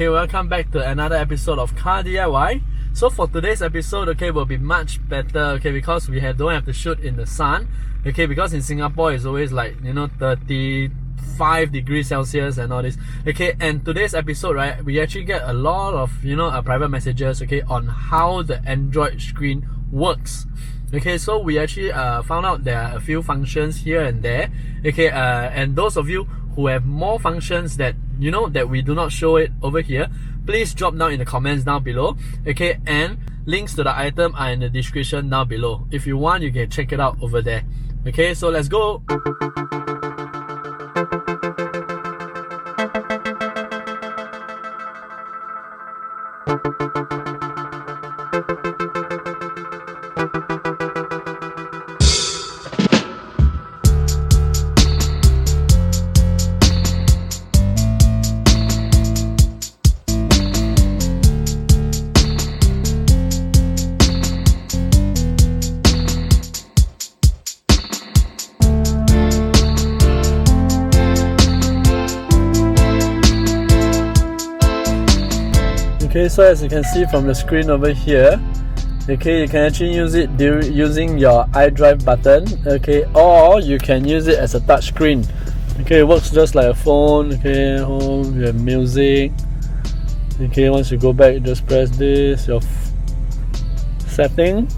Okay, welcome back to another episode of Car DIY. So for today's episode, okay, will be much better, okay, because we don't have to shoot in the sun, okay, because in Singapore it's always like, 35 degrees Celsius and all this, okay. And today's episode, right, we actually get a lot of, private messages, okay, on how the Android screen works. Okay, so we actually found out there are a few functions here and there, okay, and those of you who have more functions that that we do not show it over here, please drop down in the comments down below, okay, and links to the item are in the description down below. If you want, you can check it out over there. Okay, so let's go. Okay, so as you can see from the screen over here, okay, you can actually use it using your iDrive button, okay, or you can use it as a touch screen. Okay, it works just like a phone. Okay, home, you have music. Okay, once you go back, you just press this, your setting.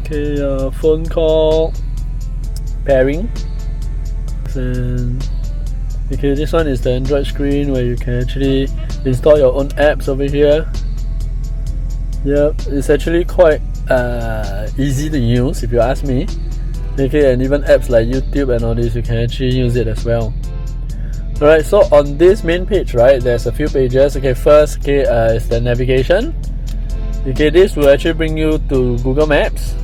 Okay, your phone call, pairing. And okay, this one is the Android screen where you can actually install your own apps over here. Yep, it's actually quite easy to use if you ask me. Okay, and even apps like YouTube and all this, you can actually use it as well. Alright, so on this main page, right, there's a few pages. Okay, first, okay, is the navigation. Okay, this will actually bring you to Google Maps.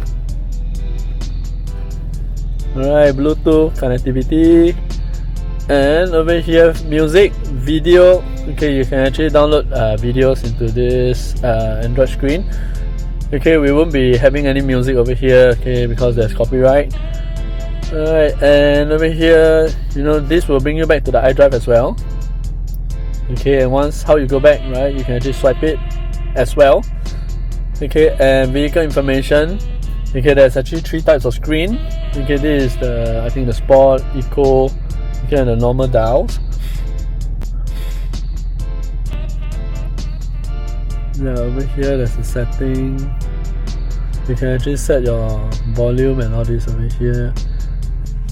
Alright, Bluetooth connectivity. And over here, music, video. Okay, you can actually download videos into this Android screen. Okay, we won't be having any music over here, okay, because there's copyright. Alright, and over here, this will bring you back to the iDrive as well. Okay, and once how you go back, right, you can actually swipe it as well. Okay, and vehicle information. Okay, there's actually 3 types of screen. Okay, this is I think the Sport, Eco, okay, and the normal dials. Yeah, over here there's a setting. You can actually set your volume and all this over here.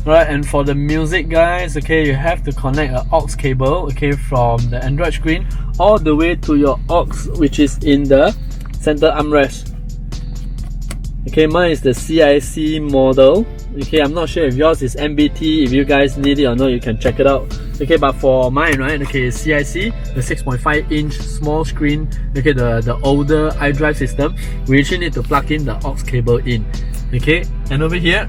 Right, and for the music, guys, okay, you have to connect an aux cable, okay, from the Android screen all the way to your aux, which is in the center armrest. Okay, mine is the CIC model. Okay, I'm not sure if yours is MBT. If you guys need it or not, you can check it out. Okay, but for mine, right, okay, CIC, the 6.5 inch small screen, okay, the older iDrive system, we actually need to plug in the aux cable in. Okay, and over here,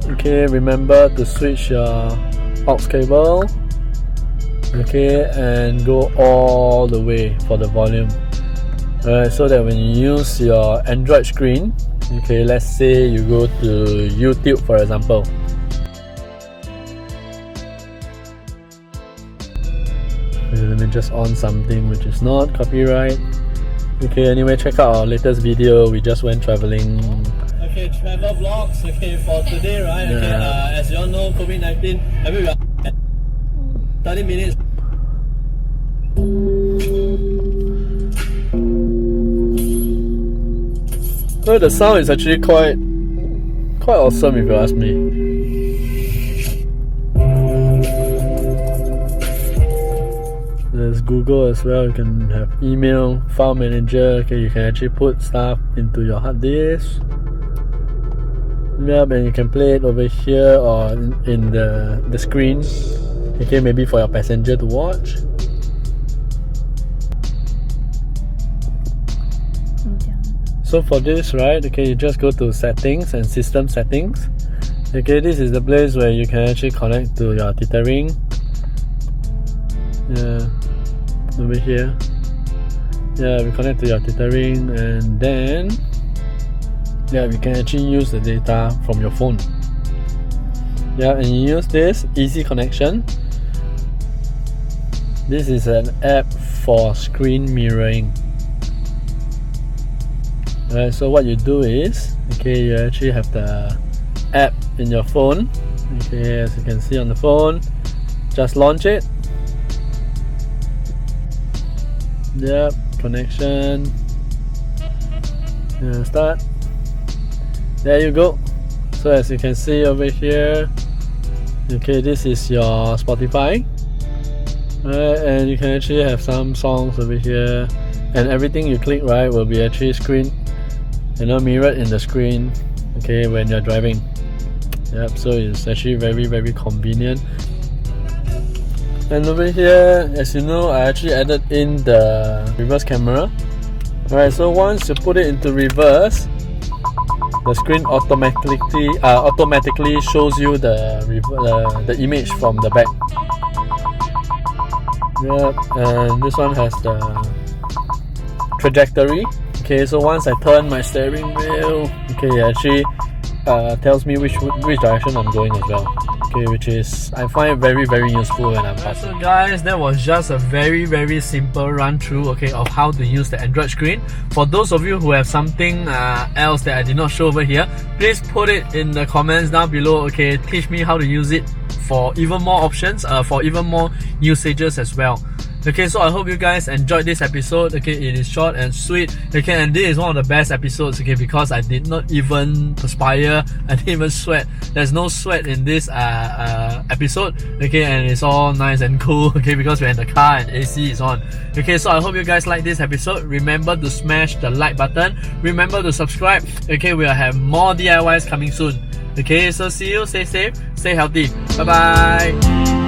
okay, remember to switch your aux cable, okay, and go all the way for the volume. Alright, so that when you use your Android screen, okay, let's say you go to YouTube, for example. Okay, let me just on something which is not copyright. Okay, anyway, check out our latest video. We just went traveling. Okay, travel vlogs. Okay, for today, right? Yeah. Okay, as you all know, COVID-19, everywhere. 30 minutes. So the sound is actually quite awesome if you ask me. There's Google as well. You can have email, file manager. Okay, you can actually put stuff into your hard disk. Yep, and you can play it over here or in the screen. Okay, maybe for your passenger to watch. So for this, right, okay, you just go to settings and system settings. Okay, this is the place where you can actually connect to your tethering. Yeah, over here. Yeah, we connect to your tethering, and then yeah, we can actually use the data from your phone. Yeah, and you use this easy connection. This is an app for screen mirroring. Alright, so what you do is, okay, you actually have the app in your phone. Okay, as you can see on the phone, just launch it. Yep, connection. Start. There you go. So as you can see over here, okay, this is your Spotify. Alright, and you can actually have some songs over here, and everything you click right will be actually mirrored in the screen, okay, when you're driving. Yep, so it's actually very convenient. And over here, as you know, I actually added in the reverse camera. Alright, so once you put it into reverse, the screen automatically shows you the image from the back. Yep, and this one has the trajectory. Okay, so once I turn my steering wheel, okay, it actually tells me which direction I'm going as well. Okay, which is, I find very useful when I'm passing. So guys, that was just a very simple run through, okay, of how to use the Android screen. For those of you who have something else that I did not show over here, please put it in the comments down below. Okay, teach me how to use it for even more options, for even more usages as well. Okay, so I hope you guys enjoyed this episode. Okay, it is short and sweet. Okay, and this is one of the best episodes, okay, because I did not even perspire, I didn't even sweat. There's no sweat in this episode. Okay, and it's all nice and cool, okay, because we're in the car and AC is on. Okay, so I hope you guys like this episode. Remember to smash the like button. Remember to subscribe. Okay, we'll have more DIYs coming soon. Okay, so see you, stay safe, stay healthy. Bye bye.